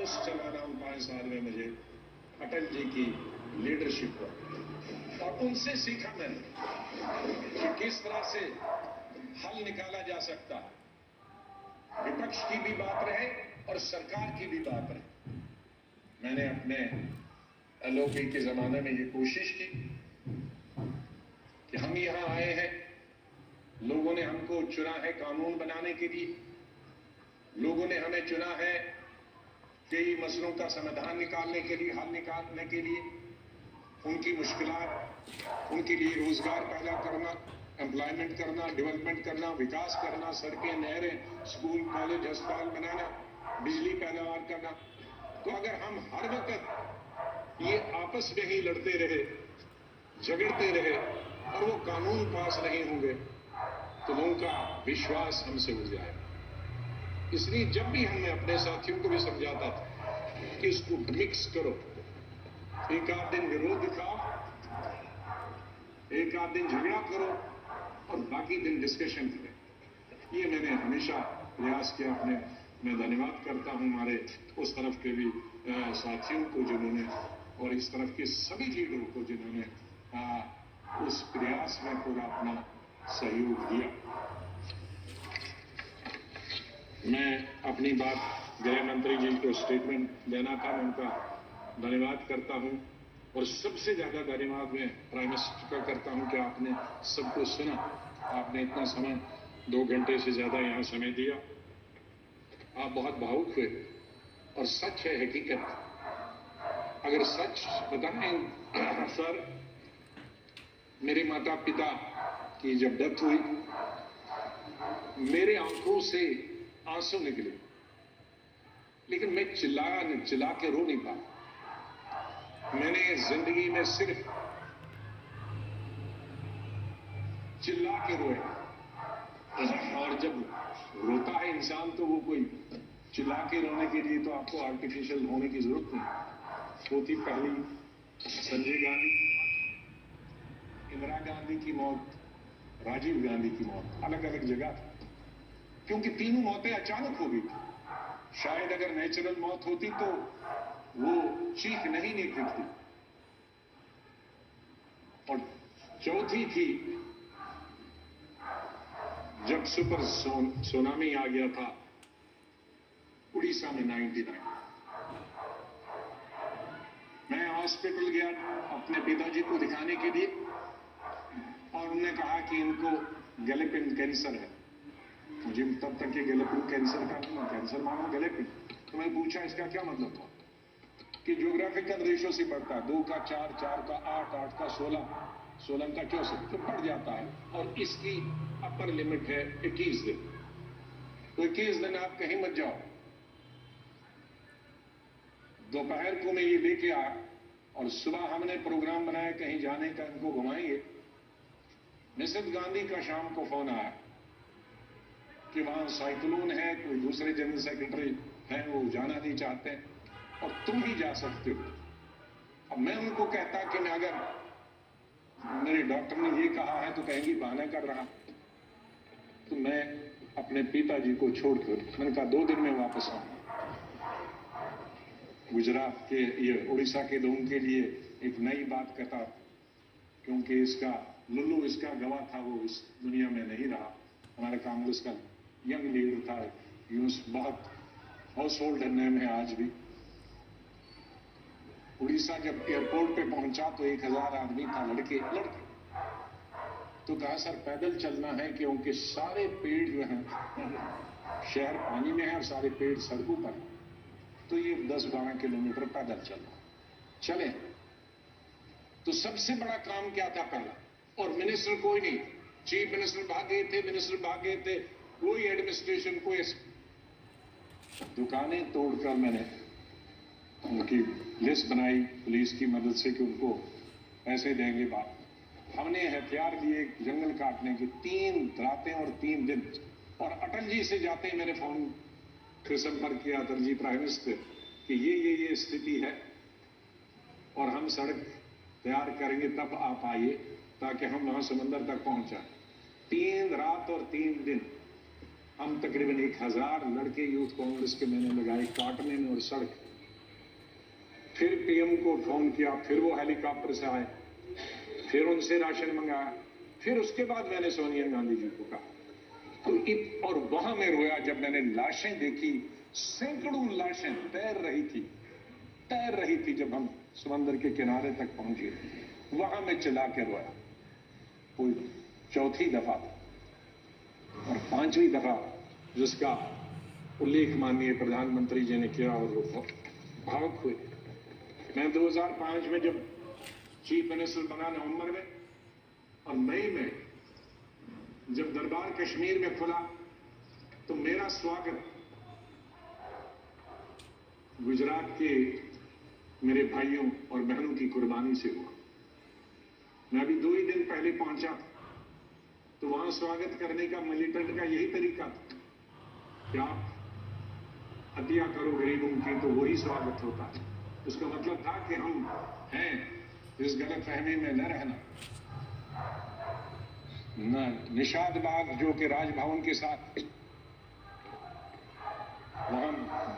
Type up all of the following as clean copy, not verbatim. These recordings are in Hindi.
पोस्ट चला रहा हूं 5 साल में मुझे अटल जी की लीडरशिप पर, और उनसे सीखा मैंने कि किस तरह से हल निकाला जा सकता है। विपक्ष की भी बात रहे और सरकार की भी बात रहे। मैंने अपने एलओपी के जमाने में ये कोशिश की कि हम यहां आए हैं, लोगों ने हमको चुना है कानून बनाने के लिए, लोगों ने हमें चुना है कई मसलों का समाधान निकालने के लिए, हल निकालने के लिए, उनकी मुश्किलात, उनके लिए रोजगार पैदा करना, एम्प्लॉयमेंट करना, डेवलपमेंट करना, विकास करना, सड़कें, नहरें, स्कूल, कॉलेज, अस्पताल बनाना, बिजली पैदावार करना। तो अगर हम हर वक्त ये आपस में ही लड़ते रहे, झगड़ते रहे और वो कानून पास नहीं होंगे तो लोगों का विश्वास हमसे उठ जाएगा। इसलिए जब भी हमने अपने साथियों को भी समझाता था कि इसको मिक्स करो, एक आध दिन विरोध दिखाओ, एक आध दिन झगड़ा करो और बाकी दिन डिस्कशन करें। ये मैंने हमेशा प्रयास किया। अपने मैं धन्यवाद करता हूं हमारे उस तरफ के भी साथियों को जिन्होंने, और इस तरफ के सभी लीडरों को जिन्होंने उस प्रयास में पूरा अपना सहयोग दिया। मैं अपनी बात गृह मंत्री जी को स्टेटमेंट देना था, मैं उनका धन्यवाद करता हूं और सबसे ज्यादा धन्यवाद मैं प्राइम मिनिस्टर का करता हूं कि आपने सबको सुना, आपने इतना समय 2 घंटे से ज्यादा यहां समय दिया। आप बहुत भावुक हुए और सच है, हकीकत। अगर सच बताएं सर, मेरे माता पिता की जब डेथ हुई मेरे आंखों से आंसू निकले, लेकिन मैं चिल्ला के रो नहीं पाया। मैंने जिंदगी में सिर्फ चिल्ला के रोया, और जब रोता है इंसान तो वो कोई चिल्ला के रोने के लिए तो आपको आर्टिफिशियल होने की जरूरत नहीं। वो थी पहली संजय गांधी, इंदिरा गांधी की मौत, राजीव गांधी की मौत, अलग अलग जगह थी क्योंकि तीनों मौतें अचानक हो गई थी। शायद अगर नेचुरल मौत होती तो वो चीख नहीं निकलती। और चौथी थी जब सुपर सुनामी आ गया था उड़ीसा में 99। मैं हॉस्पिटल गया अपने पिताजी को दिखाने के लिए और उन्होंने कहा कि इनको गैलेपिन कैंसर है। मुझे तब तक ये गैलेपिन कैंसर का कैंसर मानो गैलेपिन, तो मैं पूछा इसका क्या मतलब था कि ज्योग्राफिकल रेशो से बढ़ता है, 2 का 4, 4 का 8, 8 का 16, 16 का 64 तो बढ़ जाता है और इसकी अपर लिमिट है 21 दिन। तो 21 दिन आप कहीं मत जाओ। दोपहर को मैं ये लेके आया और सुबह हमने प्रोग्राम बनाया कहीं जाने का, इनको घुमाएंगे। मिसेस गांधी का शाम को फोन आया कि वहां साइक्लोन है, कोई दूसरे जनरल सेक्रेटरी हैं वो जाना नहीं चाहते और तुम ही जा सकते हो। अब मैं उनको कहता कि मैं अगर मेरे डॉक्टर ने ये कहा है तो कहेंगी बहाना कर रहा, तो मैं अपने पिताजी को छोड़कर मैंने कहा 2 दिन में वापस आऊंगा। गुजरात के ये उड़ीसा के लोगों के लिए एक नई बात कहता, क्योंकि इसका लुल्लू इसका गवाह था, वो इस दुनिया में नहीं रहा। हमारे कांग्रेस का यंग लीडर था, यूज बहुत हाउस होल्ड नेम है आज भी। उड़ीसा जब एयरपोर्ट पे पहुंचा तो 1000 आदमी था, लड़के तो कहा सर पैदल चलना है क्योंकि सारे पेड़ जो हैं शहर पानी में है और सारे पेड़ सड़कों पर हैं, तो ये 10-12 किलोमीटर पैदल चलना। चले तो सबसे बड़ा काम क्या था पहला, और मिनिस्टर कोई नहीं, चीफ मिनिस्टर भाग गए थे, मिनिस्टर भाग गए थे, कोई एडमिनिस्ट्रेशन कोई। दुकानें तोड़कर मैंने उनकी लिस्ट बनाई पुलिस की मदद से कि उनको पैसे देंगे। बात हमने हथियार दिए जंगल काटने की, 3 रातें और 3 दिन। और अटल जी से जाते ही मैंने फोन फिर संपर्क किया, अटल जी प्राइम मिनिस्टर, कि ये स्थिति है और हम सड़क तैयार करेंगे तब आप आइए ताकि हम वहां समंदर तक पहुंच जाए। 3 रात और 3 दिन हम तकरीबन 1000 लड़के यूथ कांग्रेस के मैंने लगाए काटने में और सड़क फिर पीएम को फोन किया, फिर वो हेलीकॉप्टर से आए, फिर उनसे राशन मंगाया, फिर उसके बाद मैंने सोनिया गांधी जी को कहा। तो और वहां मैं रोया जब मैंने लाशें देखी, सैकड़ों लाशें तैर रही थी जब हम समंदर के किनारे तक पहुंचे, वहां मैं चिल्ला के रोया। कोई चौथी दफा और पांचवी दफा जिसका उल्लेख माननीय प्रधानमंत्री जी ने किया और वो भावुक हुए। मैं 2005 में जब चीफ मिनिस्टर बना नवंबर में, और मई में जब दरबार कश्मीर में खुला, तो मेरा स्वागत गुजरात के मेरे भाइयों और बहनों की कुर्बानी से हुआ। मैं अभी 2 ही दिन पहले पहुंचा था, तो वहां स्वागत करने का मिलिटेंट का यही तरीका था कि आप हत्या करो गरीबों की तो वही स्वागत होता है। उसका मतलब था कि हम हैं, इस गलतफहमी में न रहना। निषाद बाग जो कि राजभवन के साथ, वहां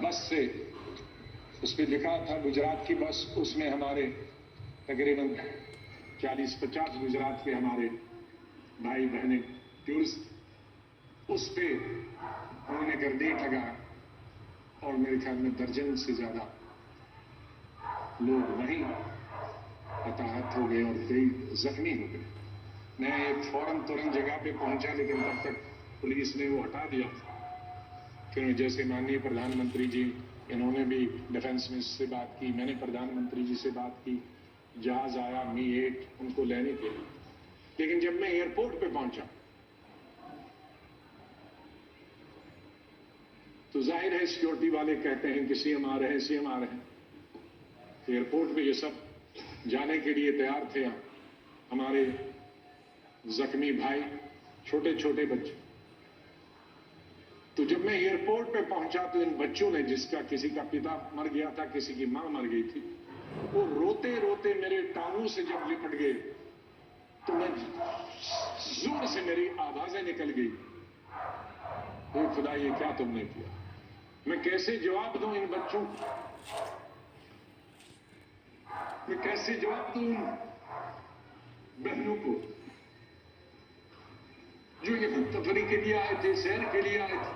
बस से उस पर लिखा था गुजरात की बस, उसमें हमारे तकरीबन 40-50 गुजरात के हमारे भाई बहनें टूरिस्ट, उस पे उन्होंने गर्दीट लगाया और मेरे ख्याल में दर्जन से ज्यादा लोग वहीं हताहत हो गए और कई जख्मी हो गए। मैं एक फौरन तुरंत जगह पे पहुंचा, लेकिन तब तक पुलिस ने वो हटा दिया। फिर जैसे माननीय प्रधानमंत्री जी, इन्होंने भी डिफेंस मिनिस्टर से बात की, मैंने प्रधानमंत्री जी से बात की, जहाज आया मी-8 उनको लेने के लिए। लेकिन जब मैं एयरपोर्ट पे पहुंचा तो जाहिर है सिक्योरिटी वाले कहते हैं कि सीएम आ रहे हैं, सीएम आ रहे हैं। एयरपोर्ट पे ये सब जाने के लिए तैयार थे, हमारे जख्मी भाई, छोटे छोटे बच्चे। तो जब मैं एयरपोर्ट पे पहुंचा तो इन बच्चों ने, जिसका किसी का पिता मर गया था, किसी की मां मर गई थी, वो रोते रोते मेरे टांगों से जब लिपट गए तो मैं जोर से मेरी आवाजें निकल गई, ओ खुदा ये क्या तुमने किया। मैं कैसे जवाब दूं इन बच्चों को, मैं कैसे जवाब दूं बहनों को जो यहां तफरी के लिए आए थे, सैर के लिए आए थे,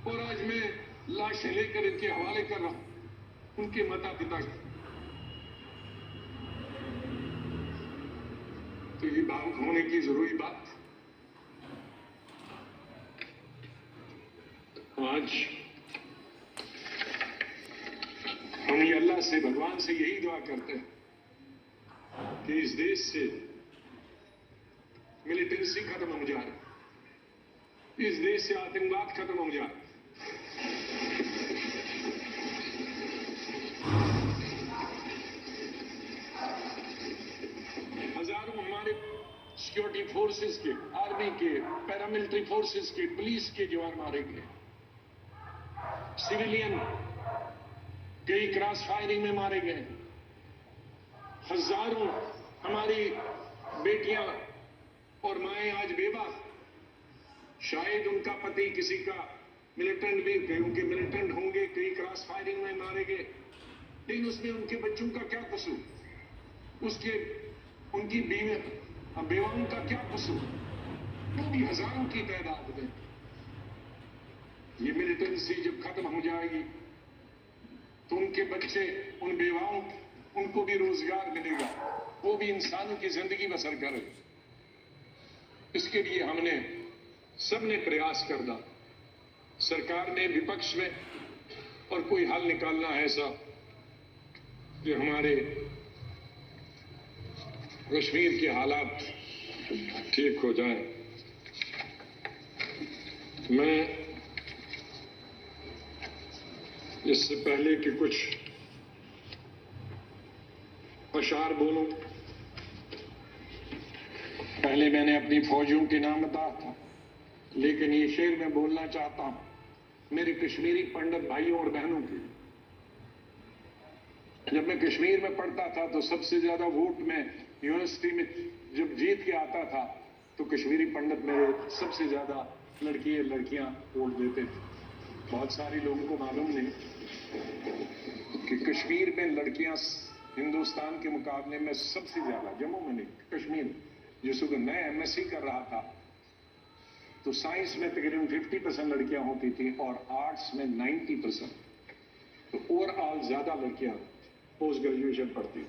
और आज मैं लाशें लेकर इनके हवाले कर रहा हूं उनके माता पिता की। तो ये भावुक होने की जरूरी बात। आज हम ये अल्लाह से, भगवान से यही दुआ करते हैं कि इस देश से मिलिटेंसी खत्म हो जाए, इस देश से आतंकवाद खत्म हो जाए। हजारों हमारे सिक्योरिटी फोर्सेस के, आर्मी के, पैरामिलिट्री फोर्सेस के, पुलिस के जवान मारे गए, सिविलियन कई क्रॉस फायरिंग में मारे गए, हजारों हमारी बेटियां और माएं आज बेवा, शायद उनका पति किसी का मिलिटेंट भी, कई उनके मिलिटेंट होंगे, कई क्रॉस फायरिंग में मारे गए, लेकिन उसमें उनके बच्चों का क्या कसूर, उसके उनकी बेवाओं का क्या कसूर, वो भी हजारों की तादाद में। ये मिलिटेंसी जब खत्म हो जाएगी तो उनके बच्चे, उन बेवाओं, उनको भी रोजगार मिलेगा, वो भी इंसानों की जिंदगी बसर करेंगे। इसके लिए हमने सबने प्रयास करना, सरकार ने, विपक्ष में, और कोई हल निकालना है ऐसा जो हमारे कश्मीर के हालात ठीक हो जाए। मैं इससे पहले कि कुछ अशार बोलूं, पहले मैंने अपनी फौजियों के नाम बताया था, लेकिन ये शेर मैं बोलना चाहता हूं मेरे कश्मीरी पंडित भाइयों और बहनों के। जब मैं कश्मीर में पढ़ता था तो सबसे ज्यादा वोट में यूनिवर्सिटी में जब जीत के आता था तो कश्मीरी पंडित मेरे सबसे ज्यादा लड़कियां वोट देते थे। बहुत सारे लोगों को मालूम नहीं कि कश्मीर में लड़कियां हिंदुस्तान के मुकाबले में सबसे ज्यादा, जम्मू में नहीं, कश्मीर, जिस वक्त मैं एमएससी कर रहा था तो साइंस में तकरीबन 50% लड़कियां होती थी और आर्ट्स में 90%। तो ओवरऑल ज्यादा लड़कियां पोस्ट ग्रेजुएशन पढ़ती थी।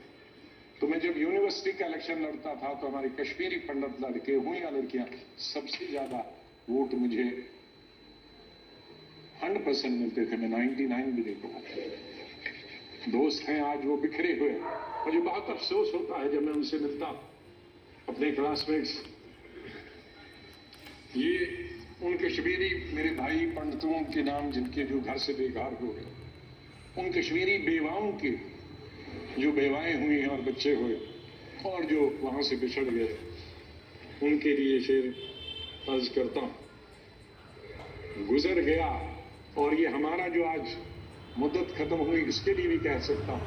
तो मैं जब यूनिवर्सिटी का इलेक्शन लड़ता था तो हमारे कश्मीरी पंडित लड़के हुए या लड़कियां, सबसे ज्यादा वोट मुझे 100% मिलते थे। मैं 99 भी नहीं कहूँगा। दोस्त हैं आज वो बिखरे हुए। मुझे बहुत अफसोस होता है जब मैं उनसे मिलता, अपने क्लासमेट्स। ये उन कश्मीरी मेरे भाई पंडितों के नाम जिनके जो घर से बेघर हो गए, उन कश्मीरी बेवाओं के जो बेवाएं हुई हैं और बच्चे हुए और जो वहां से बिछड़ गए, उनके लिए शेर अर्ज करता हूं। गुजर गया, और ये हमारा जो आज मुद्दत खत्म हुई इसके लिए भी कह सकता हूं,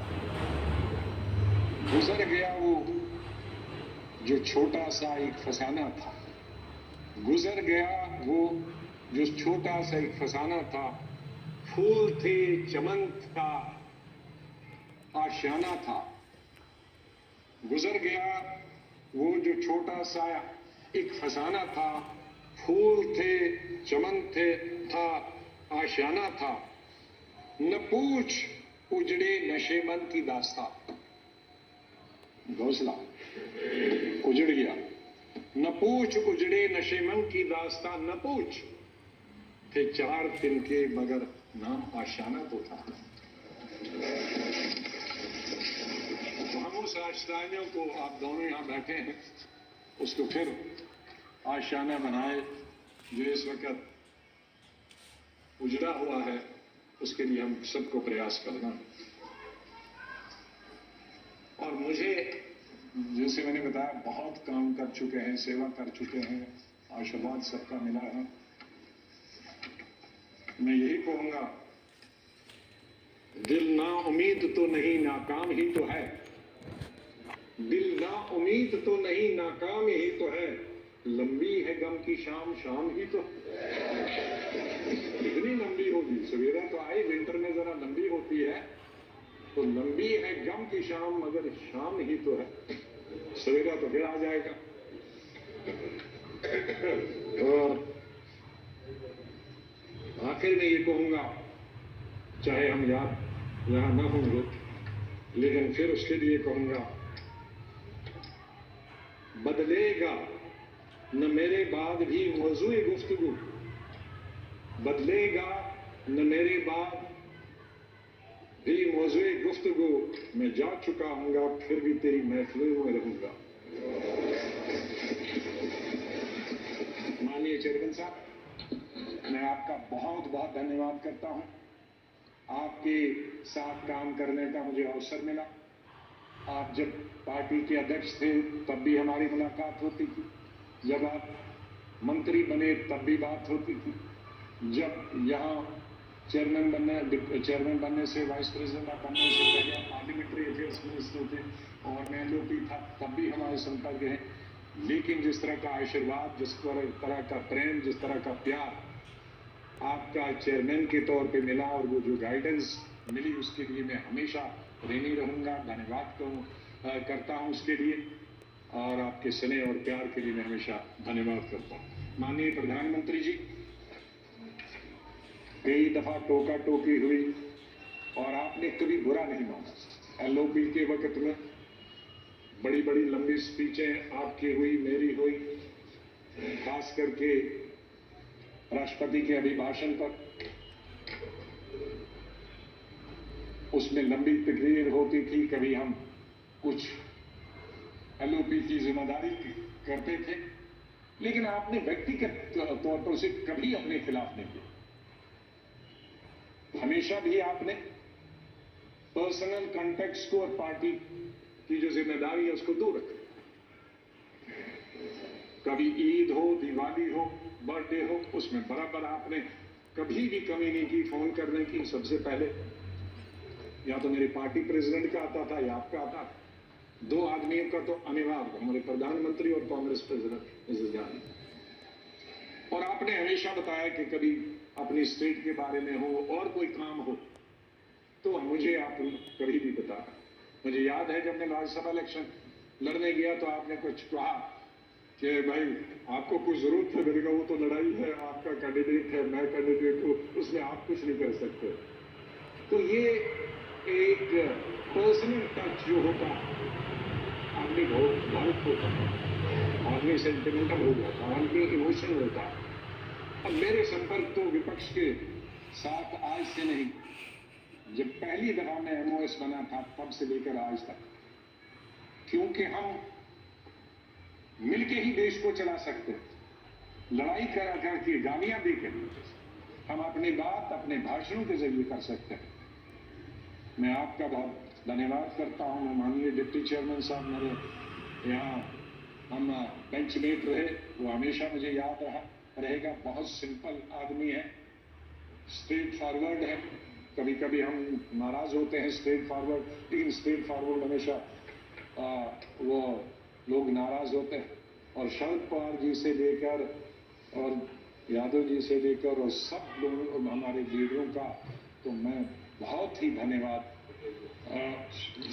गुजर गया वो जो छोटा सा एक फसाना था। गुजर गया वो जो छोटा सा एक फसाना था। फूल थे, चमन था, आशियाना था। गुजर गया वो जो छोटा सा एक फसाना था। फूल थे, चमन थे, था, आशियाना था। न पूछ उजड़े नशेमन की दास्तां। घोंसला उजड़ गया। न पूछ उजड़े नशेमन की दास्तां, न पूछ। थे 4 तिनके मगर नाम आशियाना तो था। तो हम उस आशियाने को, आप दोनों यहां बैठे हैं, उसको फिर आशियाना बनाए जो इस वक्त उजड़ा हुआ है। उसके लिए हम सबको प्रयास करना। और मुझे, जैसे मैंने बताया, बहुत काम कर चुके हैं, सेवा कर चुके हैं, आशीर्वाद सबका मिला है। मैं यही कहूंगा, दिल ना उम्मीद तो नहीं, नाकाम ही तो है। दिल ना उम्मीद तो नहीं, नाकाम ही तो है। लंबी है गम की शाम, शाम ही तो कितनी लंबी होगी। सवेरा तो आई, विंटर में जरा लंबी होती है, तो लंबी है गम की शाम, मगर शाम ही तो है। सवेरा तो फिर आ जाएगा। और आखिर में ये कहूंगा, चाहे हम यहां ना होंगे, लेकिन फिर उसके लिए कहूंगा, बदलेगा न मेरे बाद भी मौजूए गुफ्तगू। बदलेगा न मेरे बाद भी मौजूए गुफ्तगू। मैं जा चुका हूंगा, फिर भी तेरी महफिलों में रहूंगा। माननीय चेयरमैन साहब, मैं आपका बहुत बहुत धन्यवाद करता हूं। आपके साथ काम करने का मुझे अवसर मिला। आप जब पार्टी के अध्यक्ष थे तब भी हमारी मुलाकात होती थी। जब आप मंत्री बने तब भी बात होती थी। जब यहाँ चेयरमैन बनने से, वाइस प्रेसिडेंट बनने से पहले पार्लियामेंट्री अफेयर्स मिनिस्टर थे और मैं एलओपी था, तब भी हमारे संपर्क है। लेकिन जिस तरह का आशीर्वाद, जिस तरह का प्रेम, जिस तरह का प्यार आपका चेयरमैन के तौर पे मिला और वो जो गाइडेंस मिली, उसके लिए मैं हमेशा ऋणी रहूंगा। धन्यवाद करता हूं उसके लिए, और आपके स्नेह और प्यार के लिए मैं हमेशा धन्यवाद करता हूं। माननीय प्रधानमंत्री जी, कई दफा टोका टोकी हुई और आपने कभी बुरा नहीं माना। एलओपी के वक्त में बड़ी बड़ी लंबी स्पीचें आपकी हुई, मेरी हुई, खास करके राष्ट्रपति के अभिभाषण पर। उसमें लंबी तकरीर होती थी। कभी हम कुछ एलओपी की जिम्मेदारी करते थे, लेकिन आपने व्यक्तिगत तौर पर उसे कभी अपने खिलाफ नहीं किया। हमेशा भी आपने पर्सनल कॉन्टेक्स्ट को और पार्टी की जो जिम्मेदारी है उसको दूर रखा। कभी ईद हो, दिवाली हो, बर्थडे हो, उसमें बराबर आपने कभी भी कमी नहीं की फोन करने की। सबसे पहले या तो मेरे पार्टी प्रेसिडेंट का आता था या आपका आता था। 2 आदमियों का तो अनिवार्य, हमारे प्रधानमंत्री और कांग्रेस प्रेसिडेंट मिसेस गांधी। और आपने हमेशा बताया कि कभी अपनी स्टेट के बारे में हो और कोई काम हो तो मुझे आप कभी भी बता। मुझे याद है जब मैं राज्यसभा इलेक्शन लड़ने गया तो आपने कुछ कहा कि भाई आपको कुछ जरूरत है। मैंने कहा वो तो लड़ाई है, आपका कैंडिडेट है, मैं कैंडिडेट हूँ, उसमें आप कुछ नहीं कर सकते। तो ये एक पर्सनल टच जो होता आदमी बहुत भावुक होता, आदमी सेंटिमेंटल हो जाता, आदमी इमोशनल होता। अब मेरे संपर्क तो विपक्ष के साथ आज से नहीं, जब पहली दफा मैं एमओएस बना था तब से लेकर आज तक, क्योंकि हम मिलके ही देश को चला सकते हैं। लड़ाई करा करके गालियां देकर हम अपनी बात अपने भाषणों के जरिए कर सकते हैं। मैं आपका बहुत धन्यवाद करता हूं। माननीय डिप्टी चेयरमैन साहब मेरे यहाँ हम बेंचमेट रहे, वो हमेशा मुझे याद रहेगा। बहुत सिंपल आदमी है, स्ट्रेट फॉरवर्ड है। कभी कभी हम नाराज होते हैं स्ट्रेट फॉरवर्ड, लेकिन स्ट्रेट फॉरवर्ड हमेशा वो लोग नाराज होते हैं। और शरद पवार जी से लेकर और यादव जी से लेकर और सब लोगों हमारे लीडरों का तो मैं बहुत ही धन्यवाद।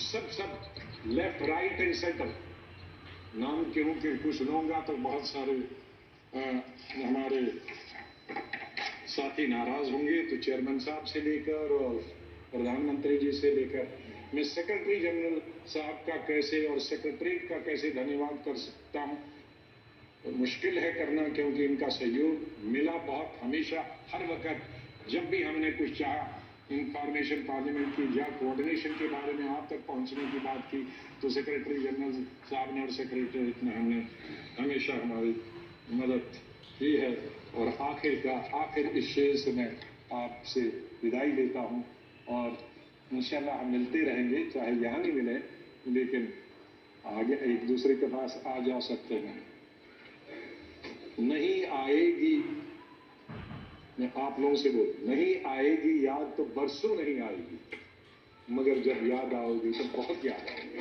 सब लेफ्ट राइट एंड सेंटर नाम क्यों के कुछ लूंगा तो बहुत सारे हमारे साथी नाराज होंगे। तो चेयरमैन साहब से लेकर और प्रधानमंत्री जी से लेकर मैं सेक्रेटरी जनरल साहब का कैसे और सेक्रेटरीट का कैसे धन्यवाद कर सकता हूं। तो मुश्किल है करना, क्योंकि इनका सहयोग मिला बहुत हमेशा हर वक्त। जब भी हमने कुछ चाहा इंफॉर्मेशन पार्लियामेंट की या कोऑर्डिनेशन के बारे में आप तक पहुंचने की बात की तो सेक्रेटरी जनरल साहब ने और सेक्रेटरीट ने हमने हमेशा हमारी मदद की है। और आखिर इस शेर से मैं आपसे विदाई लेता हूं और इंशाल्लाह हम मिलते रहेंगे, चाहे यहाँ नहीं मिले लेकिन आगे एक दूसरे के पास आ जा सकते हैं। नहीं आएगी, मैं आप लोगों से बोल, नहीं आएगी याद तो बरसों नहीं आएगी, मगर जब याद आओगी तो बहुत याद आएगी।